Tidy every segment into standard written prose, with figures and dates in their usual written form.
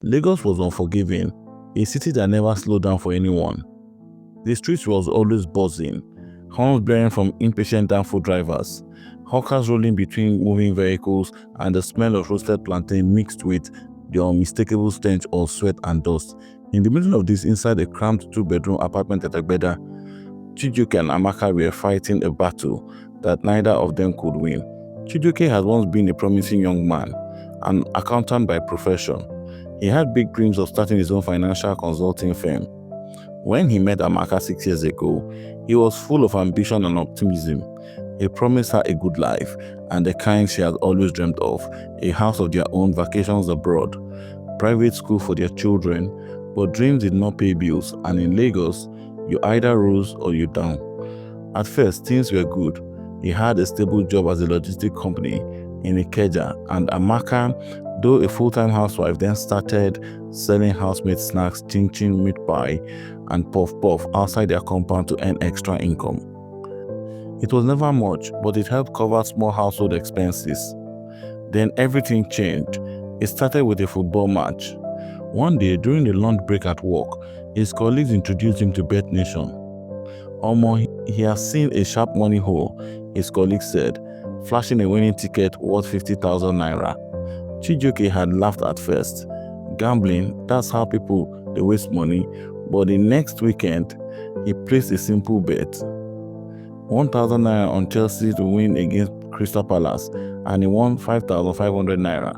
Lagos was unforgiving, a city that never slowed down for anyone. The streets was always buzzing, horns blaring from impatient danfo drivers, hawkers rolling between moving vehicles, and the smell of roasted plantain mixed with the unmistakable stench of sweat and dust. In the middle of this, inside a cramped two-bedroom apartment at Agbeda, Chijioke and Amaka were fighting a battle that neither of them could win. Chijioke had once been a promising young man, an accountant by profession. He had big dreams of starting his own financial consulting firm. When he met Amaka 6 years ago, he was full of ambition and optimism. He promised her a good life and the kind she had always dreamed of, a house of their own, vacations abroad, private school for their children, but dreams did not pay bills, and in Lagos, you either rose or you down. At first, things were good. He had a stable job as a logistics company in Ikeja, and Amaka, though a full-time housewife, then started selling housemaid snacks, chin-chin, meat pie, and puff-puff outside their compound to earn extra income. It was never much, but it helped cover small household expenses. Then everything changed. It started with a football match. One day, during the lunch break at work, his colleagues introduced him to Bet Nation. He has seen a sharp money hole, his colleague said, flashing a winning ticket worth 50,000 naira. Chijioke had laughed at first. Gambling, that's how people they waste money. But the next weekend, he placed a simple bet. 1,000 naira on Chelsea to win against Crystal Palace, and he won 5,500 naira.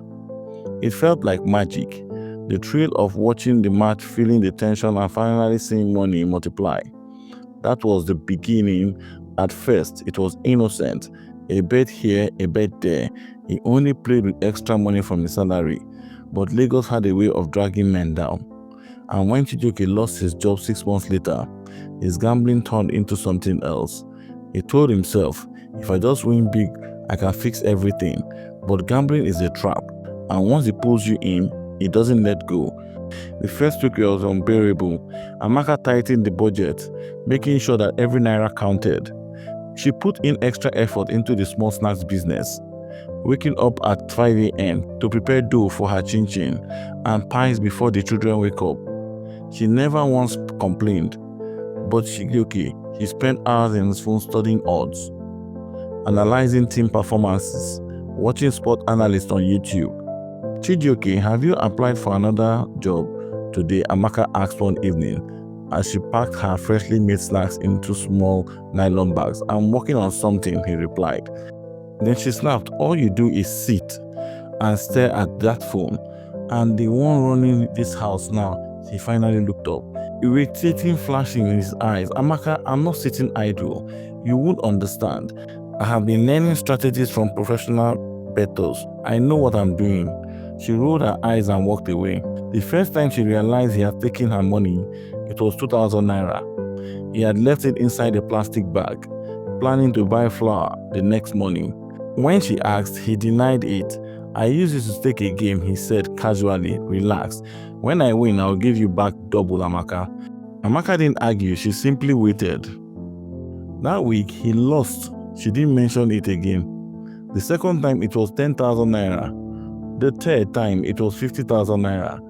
It felt like magic. The thrill of watching the match, feeling the tension, and finally seeing money multiply. That was the beginning. At first, it was innocent. A bet here, a bet there. He only played with extra money from his salary. But Lagos had a way of dragging men down. And when Chijioke lost his job 6 months later, his gambling turned into something else. He told himself, if I just win big, I can fix everything. But gambling is a trap. And once it pulls you in, it doesn't let go. The first week was unbearable. Amaka tightened the budget, making sure that every naira counted. She put in extra effort into the small snacks business, waking up at 5 a.m. to prepare dough for her chin-chin and pies before the children wake up. She never once complained. But Chijioke, he spent hours in his phone studying odds, analyzing team performances, watching sport analysts on YouTube. Chijioke, have you applied for another job today? Amaka asked one evening as she packed her freshly made snacks into small nylon bags. I'm working on something, he replied. Then she snapped, all you do is sit and stare at that phone. And the one running this house now. He finally looked up, irritating flashing in his eyes. Amaka, I'm not sitting idle. You won't understand. I have been learning strategies from professional bettors. I know what I'm doing. She rolled her eyes and walked away. The first time she realized he had taken her money, it was 2,000 naira. He had left it inside a plastic bag, planning to buy flour the next morning. When she asked, he denied it. I used it to stake a game, he said casually, relaxed. When I win, I'll give you back double, Amaka. Amaka didn't argue, she simply waited. That week, he lost. She didn't mention it again. The second time, it was 10,000 naira. The third time, it was 50,000 naira.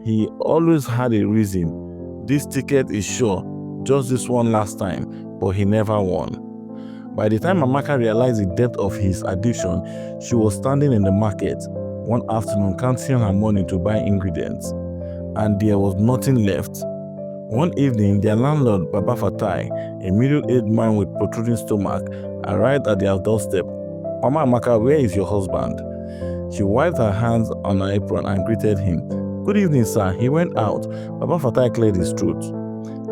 He always had a reason. This ticket is sure, just this one last time, but he never won. By the time Amaka realized the depth of his addiction, she was standing in the market one afternoon counting her money to buy ingredients, and there was nothing left. One evening, their landlord, Baba Fatai, a middle-aged man with protruding stomach, arrived at their doorstep. Mama Amaka, where is your husband? She wiped her hands on her apron and greeted him. Good evening, sir. He went out. Baba Fatai cleared his throat.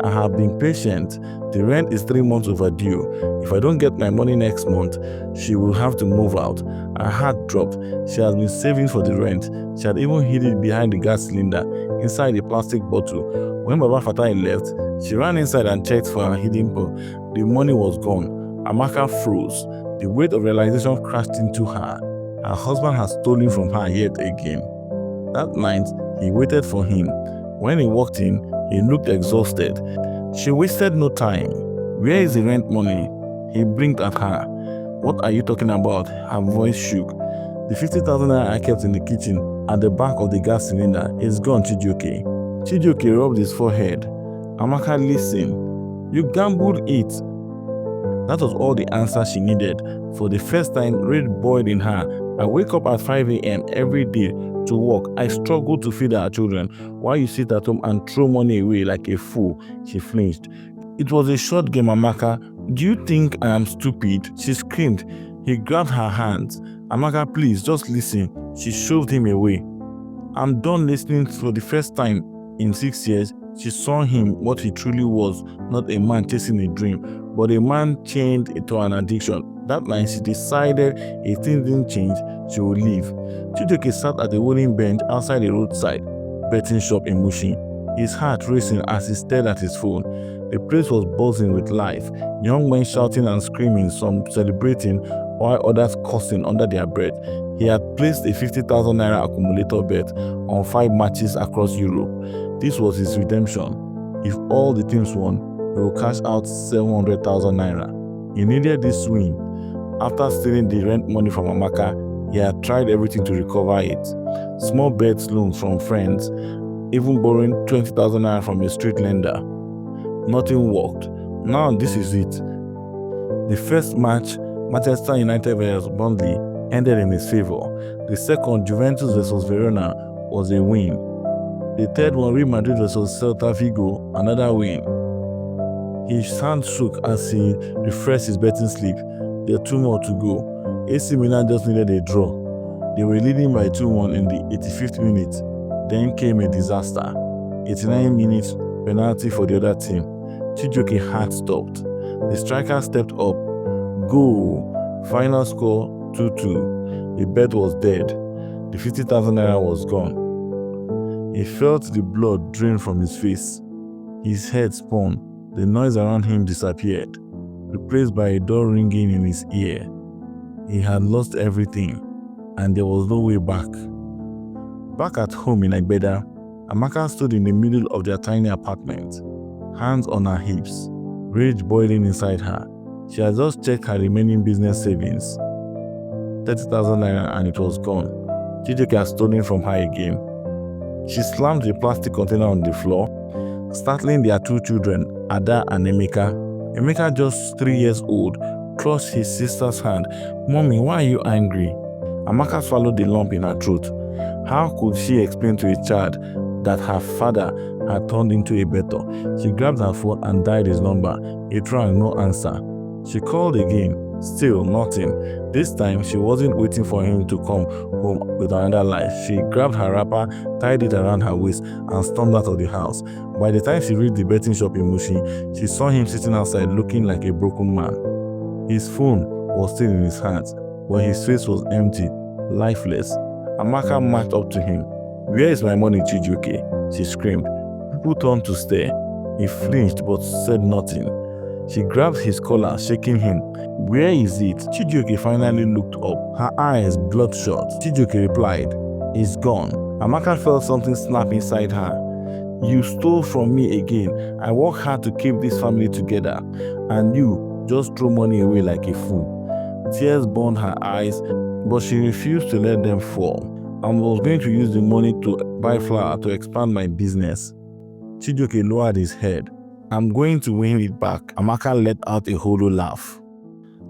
I have been patient. The rent is 3 months overdue. If I don't get my money next month, she will have to move out. Her heart dropped. She has been saving for the rent. She had even hid it behind the gas cylinder, inside a plastic bottle. When Baba Fatai left, she ran inside and checked for her hidden pot. The money was gone. Amaka froze. The weight of realization crashed into her. Her husband had stolen from her yet again. That night, he waited for him. When he walked in, he looked exhausted. She wasted no time. Where is the rent money? He blinked at her. What are you talking about? Her voice shook. The 50,000 naira I kept in the kitchen. at the back of the gas cylinder. It's gone, Chijioke. Chijioke rubbed his forehead. Amaka, listen. You gambled it. That was all the answer she needed. For the first time, rage boiled in her. I wake up at 5 a.m. every day to work. I struggle to feed our children while you sit at home and throw money away like a fool. She flinched. It was a short game, Amaka. Do you think I am stupid? She screamed. He grabbed her hands. Amaka, please, just listen. She shoved him away. I'm done listening. For the first time in 6 years, she saw him what he truly was, not a man chasing a dream, but a man chained to an addiction. That night, she decided if things didn't change, she would leave. Chijioke sat at a wooden bench outside a roadside betting shop in Mushin, his heart racing as he stared at his phone. The place was buzzing with life, young men shouting and screaming, some celebrating, while others cursing under their breath. He had placed a 50,000 naira accumulator bet on 5 matches across Europe. This was his redemption. If all the teams won, he would cash out 700,000 naira. He needed this win. After stealing the rent money from Amaka, he had tried everything to recover it. Small bets, loans from friends, even borrowing 20,000 naira from a street lender. Nothing worked. Now this is it. The first match, Manchester United vs Burnley, ended in his favor. The second, Juventus vs Verona, was a win. The third one, Real Madrid vs Celta Vigo, another win. His hand shook as he refreshed his betting slip. There are 2 more to go. AC Milan just needed a draw. They were leading by 2-1 in the 85th minute. Then came a disaster. 89 minutes, penalty for the other team. Chijioke heart stopped. The striker stepped up. Goal. Final score 2-2. The bet was dead. The 50,000 naira was gone. He felt the blood drain from his face. His head spun. The noise around him disappeared, replaced by a door ringing in his ear. He had lost everything, and there was no way back. Back at home in Agbeda, Amaka stood in the middle of their tiny apartment, hands on her hips, rage boiling inside her. She had just checked her remaining business savings, 30,000 naira, and it was gone. Chijioke had stolen from her again. She slammed the plastic container on the floor, startling their 2 children, Ada and Emeka. Emeka, just 3 years old, clutched his sister's hand. Mommy, why are you angry? Amaka swallowed the lump in her throat. How could she explain to a child that her father had turned into a bettor? She grabbed her phone and dialed his number. It rang, no answer. She called again, still nothing. This time, she wasn't waiting for him to come home with another lie. She grabbed her wrapper, tied it around her waist, and stormed out of the house. By the time she reached the betting shop in Mushin, she saw him sitting outside looking like a broken man. His phone was still in his hands, but his face was empty, lifeless. Amaka marched up to him. Where is my money, Chijioke? She screamed. People turned to stare. He flinched but said nothing. She grabbed his collar, shaking him. Where is it? Chijioke finally looked up, her eyes bloodshot. Chijioke replied, It's gone. Amaka felt something snap inside her. You stole from me again. I work hard to keep this family together, and you just threw money away like a fool. Tears burned her eyes, but she refused to let them fall. I was going to use the money to buy flour to expand my business. Chijioke lowered his head. I'm going to win it back. Amaka let out a hollow laugh.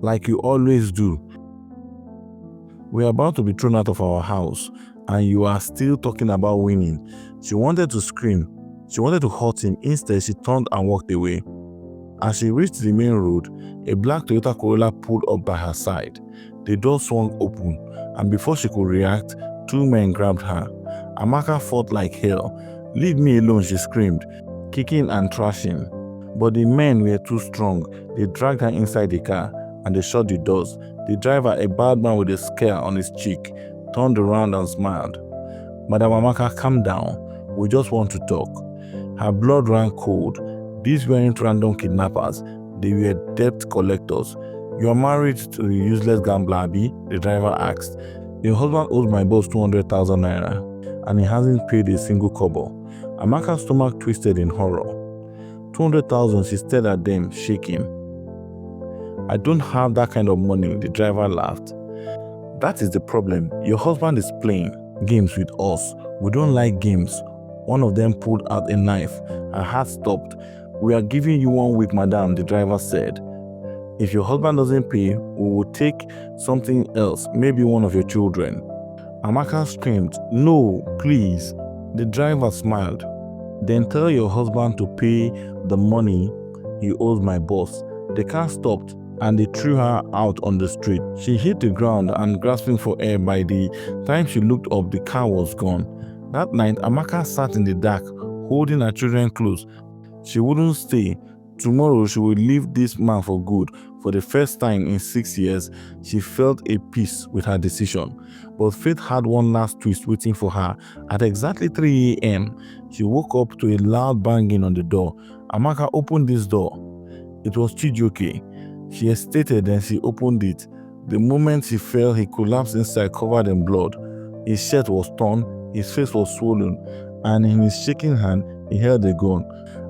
Like you always do. We're about to be thrown out of our house, and you are still talking about winning. She wanted to scream. She wanted to hurt him. Instead, she turned and walked away. As she reached the main road, a black Toyota Corolla pulled up by her side. The door swung open, and before she could react, 2 men grabbed her. Amaka fought like hell. Leave me alone, she screamed, kicking and thrashing. But the men were too strong. They dragged her inside the car, and they shut the doors. The driver, a bad man with a scare on his cheek, turned around and smiled. Madam Amaka, calm down. We just want to talk. Her blood ran cold. These weren't random kidnappers. They were debt collectors. You are married to a useless gambler, Abi? The driver asked. Your husband owes my boss 200,000 naira, and he hasn't paid a single kobo. Amaka's stomach twisted in horror. 200,000, she stared at them, shaking. I don't have that kind of money, the driver laughed. That is the problem. Your husband is playing. games with us. We don't like games." One of them pulled out a knife. Her heart stopped. "We are giving you 1 week, madam," the driver said. "If your husband doesn't pay, we will take something else, maybe one of your children." Amaka screamed, "No, please." The driver smiled. "Then tell your husband to pay the money he owes my boss." The car stopped and they threw her out on the street. She hit the ground and grasping for air. By the time she looked up, the car was gone. That night, Amaka sat in the dark, holding her children close. She wouldn't stay. Tomorrow, she would leave this man for good. For the first time in 6 years, she felt a peace with her decision. But fate had one last twist waiting for her. At exactly 3 a.m., she woke up to a loud banging on the door. Amaka opened this door. It was Chijioke. She hesitated, then she opened it. The moment she fell, he collapsed inside, covered in blood. His shirt was torn, his face was swollen, and in his shaking hand, he held a gun.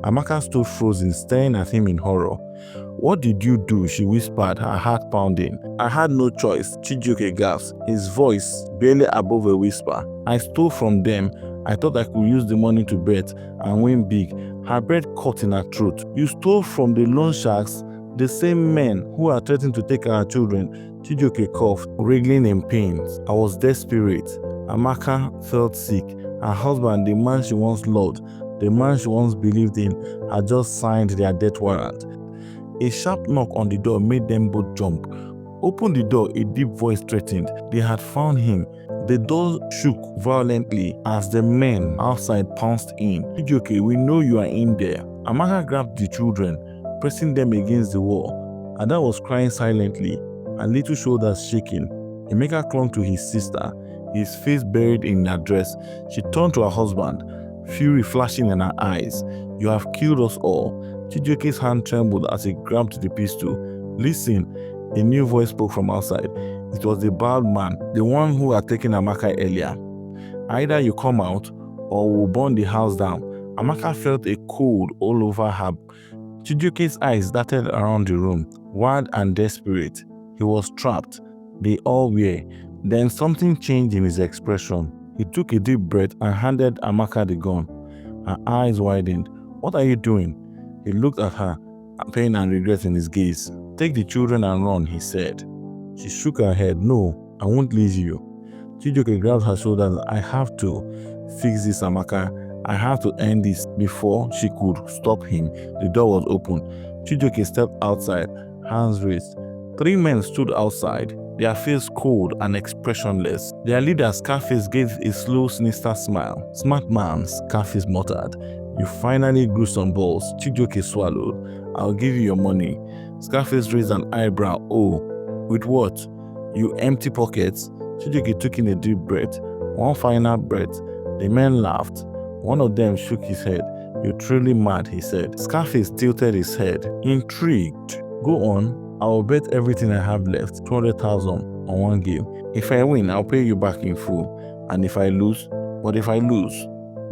Amaka stood frozen, staring at him in horror. "What did you do?" she whispered, her heart pounding. "I had no choice," Chijioke gasped, his voice barely above a whisper. "I stole from them. I thought I could use the money to bet and win big." Her breath caught in her throat. "You stole from the loan sharks? The same men who are threatening to take our children?" Chijioke coughed, wriggling in pain. "I was desperate." Amaka felt sick. Her husband, the man she once loved, the man she once believed in, had just signed their death warrant. A sharp knock on the door made them both jump. "Open the door," a deep voice threatened. They had found him. The door shook violently as the men outside pounced in. "Chijioke, we know you are in there." Amaka grabbed the children, pressing them against the wall. Ada was crying silently, her little shoulders shaking. Emeka clung to his sister, his face buried in her dress. She turned to her husband, fury flashing in her eyes. "You have killed us all." Chijioke's hand trembled as he grabbed the pistol. "Listen," a new voice spoke from outside. It was the bald man, the one who had taken Amaka earlier. "Either you come out, or we'll burn the house down." Amaka felt a cold all over her. Chijioke's eyes darted around the room, wild and desperate. He was trapped. They all were. Then something changed in his expression. He took a deep breath and handed Amaka the gun. Her eyes widened. "What are you doing?" He looked at her, pain and regret in his gaze. "Take the children and run," he said. She shook her head. "No, I won't leave you." Chijioke grabbed her shoulders. "I have to fix this, Amaka. I have to end this." Before she could stop him, the door was open. Chijioke stepped outside, hands raised. 3 men stood outside, their faces cold and expressionless. Their leader, Scarface, gave a slow, sinister smile. "Smart man," Scarface muttered. "You finally grew some balls." Chijioke swallowed. "I'll give you your money." Scarface raised an eyebrow. "Oh, with what? You empty pockets?" Chijioke took in a deep breath. One final breath. The men laughed. One of them shook his head. "You're truly mad," he said. Scarface tilted his head, intrigued. "Go on. I will bet everything I have left, 200,000 on one game. If I win, I'll pay you back in full. And if I lose,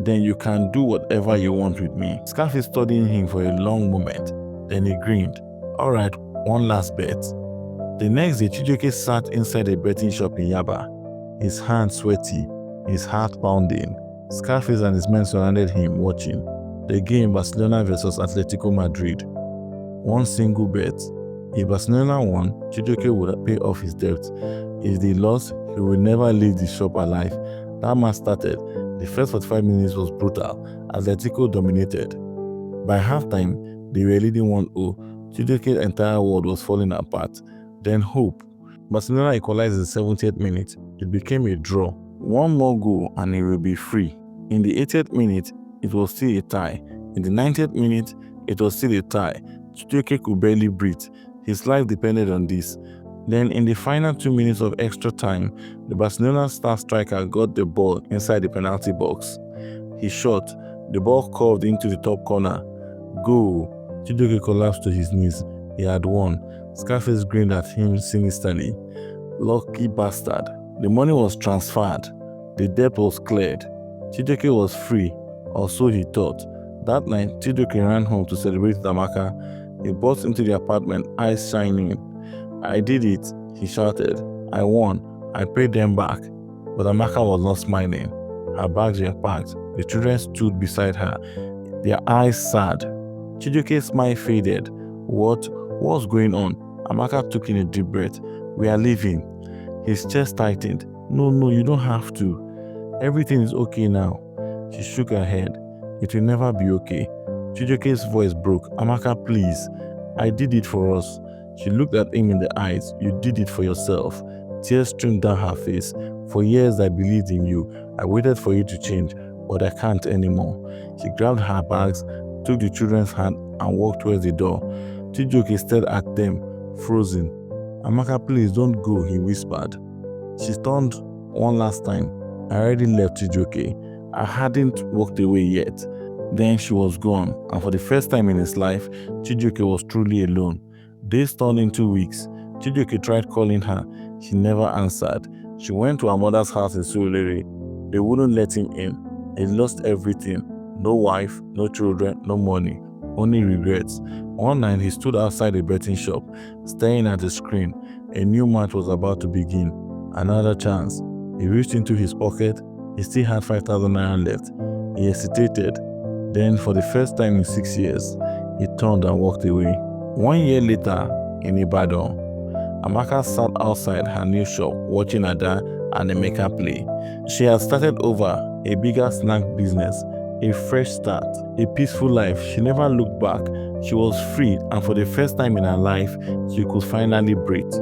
then you can do whatever you want with me." Scarface studied him for a long moment. Then he grinned. "All right, one last bet." The next day, Chijioke sat inside a betting shop in Yaba, his hands sweaty, his heart pounding. Scarface and his men surrounded him, watching. The game, Barcelona versus Atletico Madrid. One single bet. If Barcelona won, Chijioke would pay off his debt. If they lost, he would never leave the shop alive. That match started. The first 45 minutes was brutal. Atletico dominated. By halftime, they were leading 1-0. Chijioke's entire world was falling apart. Then hope. Barcelona equalized in the 70th minute. It became a draw. One more goal and he will be free. In the 80th minute, it was still a tie. In the 90th minute, it was still a tie. Chijioke could barely breathe. His life depended on this. Then in the final 2 minutes of extra time, the Barcelona star striker got the ball inside the penalty box. He shot. The ball curved into the top corner. Goal. Chijioke collapsed to his knees. He had won. Scarface grinned at him sinisterly. Lucky bastard. The money was transferred. The debt was cleared. Chijioke was free, or so he thought. That night, Chijioke ran home to celebrate with Amaka. He burst into the apartment, eyes shining. "I did it," he shouted. "I won. I paid them back." But Amaka was not smiling. Her bags were packed. The children stood beside her, their eyes sad. Chijioke's smile faded. What's going on? Amaka took in a deep breath. We are leaving. His chest tightened. No, you don't have to. Everything is okay now. She shook her head. It will never be okay. Chijioke's voice broke. Amaka, please. I did it for us. She looked at him in the eyes. You did it for yourself. Tears streamed down her face. For years I believed in you. I waited for you to change, but I can't anymore. She grabbed her bags, took the children's hand, and walked towards the door. Chijioke stared at them, frozen. Amaka, please don't go, he whispered. She turned one last time. I already left Chijioke. I hadn't walked away yet. Then she was gone, and for the first time in his life, Chijioke was truly alone. Days turned into weeks. Chijioke tried calling her. She never answered. She went to her mother's house in Surulere. They wouldn't let him in. He lost everything. No wife, no children, no money. Only regrets. One night he stood outside a betting shop, staring at the screen. A new match was about to begin. Another chance. He reached into his pocket. He still had 5,000 naira left. He hesitated. Then, for the first time in 6 years, he turned and walked away. 1 year later, in Ibadan, Amaka sat outside her new shop watching Ada and Emeka play. She had started over, a bigger snack business, a fresh start, a peaceful life. She never looked back. She was free, and for the first time in her life, she could finally breathe.